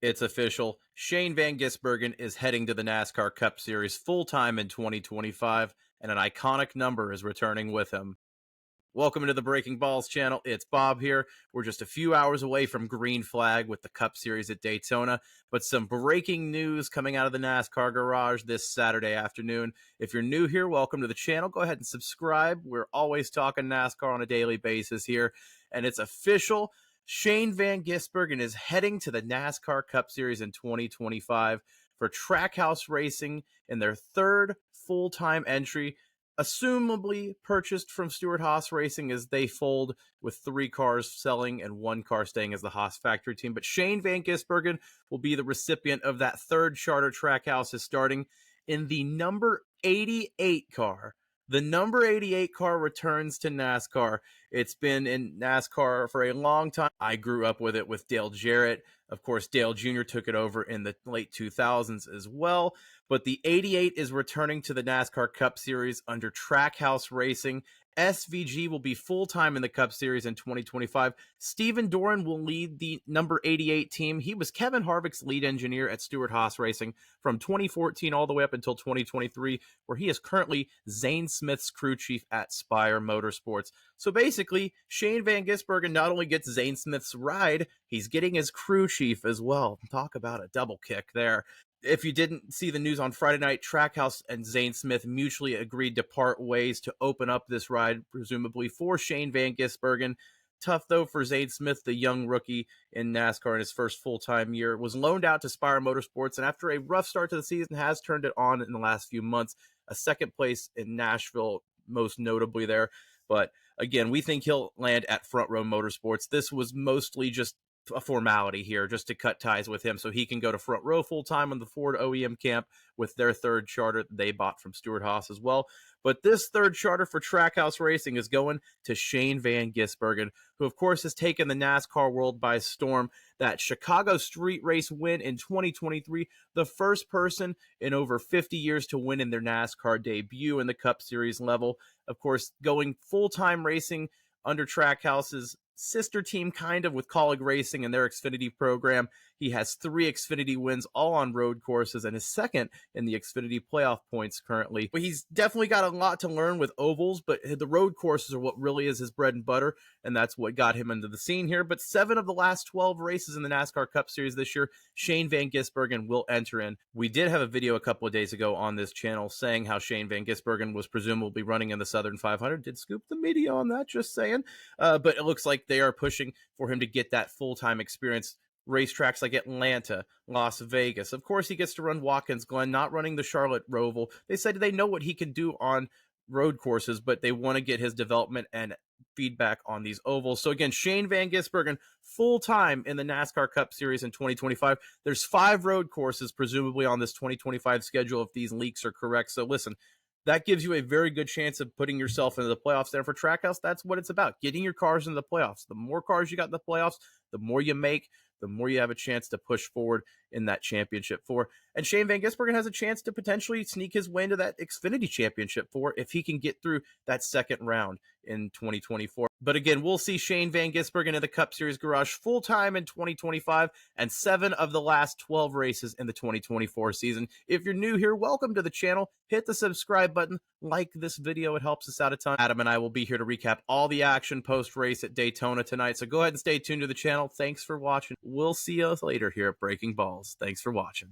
It's official. Shane Van Gisbergen is heading to the NASCAR Cup Series full-time in 2025, and an iconic number is returning with him. Welcome to the Breaking Balls channel. It's Bob here. We're just a few hours away from green flag with the Cup Series at Daytona, but some breaking news coming out of the NASCAR garage this Saturday afternoon. If you're new here, welcome to the channel. Go ahead and subscribe. We're always talking NASCAR on a daily basis here, and it's official. Shane Van Gisbergen is heading to the NASCAR Cup Series in 2025 for Trackhouse Racing in their third full-time entry, assumably purchased from Stewart-Haas Racing as they fold with 3 cars selling and 1 car staying as the Haas factory team. But Shane Van Gisbergen will be the recipient of that third charter. Trackhouse is starting in the number 88 car. The number 88 car returns to NASCAR. It's been in NASCAR for a long time. I grew up with it with Dale Jarrett. Of course, Dale Jr. took it over in the late 2000s as well. But the 88 is returning to the NASCAR Cup Series under Trackhouse Racing. SVG will be full-time in the Cup Series in 2025. Steven Doran will lead the number 88 team. He was Kevin Harvick's lead engineer at Stewart-Haas Racing from 2014 all the way up until 2023, where he is currently Zane Smith's crew chief at Spire Motorsports. So basically, Shane Van Gisbergen not only gets Zane Smith's ride, he's getting his crew chief as well. Talk about a double kick there. If you didn't see the news on Friday night, Trackhouse and Zane Smith mutually agreed to part ways to open up this ride, presumably for Shane Van Gisbergen. Tough, though, for Zane Smith, the young rookie in NASCAR in his first full-time year. Was loaned out to Spire Motorsports, and after a rough start to the season, has turned it on in the last few months. A second place in Nashville, most notably there. But, again, we think he'll land at Front Row Motorsports. This was mostly just a formality here, just to cut ties with him so he can go to Front Row full-time on the Ford OEM camp with their third charter that they bought from Stewart-Haas as well. But this third charter for Trackhouse Racing is going to Shane Van Gisbergen, who, of course, has taken the NASCAR world by storm. That Chicago street race win in 2023, the first person in over 50 years to win in their NASCAR debut in the Cup Series level. Of course, going full-time racing under Trackhouse's sister team, kind of, with Kaulig Racing and their Xfinity program. He has 3 Xfinity wins, all on road courses, and is second in the Xfinity playoff points currently. But he's definitely got a lot to learn with ovals, but the road courses are what really is his bread and butter, and that's what got him into the scene here. But 7 of the last 12 races in the NASCAR Cup Series this year, Shane Van Gisbergen will enter in. We did have a video a couple of days ago on this channel saying how Shane Van Gisbergen was presumably running in the Southern 500. Did scoop the media on that, just saying. But it looks like they are pushing for him to get that full-time experience. Racetracks like Atlanta, Las Vegas. Of course, he gets to run Watkins Glen, not running the Charlotte Roval. They said they know what he can do on road courses, but they want to get his development and feedback on these ovals. So again, Shane Van Gisbergen full-time in the NASCAR Cup Series in 2025. There's 5 road courses presumably on this 2025 schedule if these leaks are correct. So listen, that gives you a very good chance of putting yourself into the playoffs there for Trackhouse. That's what it's about, getting your cars into the playoffs. The more cars you got in the playoffs, the more you make, the more you have a chance to push forward in that championship for. And Shane Van Gisbergen has a chance to potentially sneak his way into that Xfinity championship for if he can get through that second round in 2024. But again, we'll see Shane Van Gisbergen in the Cup Series garage full-time in 2025 and 7 of the last 12 races in the 2024 season. If you're new here, welcome to the channel. Hit the subscribe button, like this video. It helps us out a ton. Adam and I will be here to recap all the action post-race at Daytona tonight. So go ahead and stay tuned to the channel. Thanks for watching. We'll see you later here at Breaking Balls. Thanks for watching.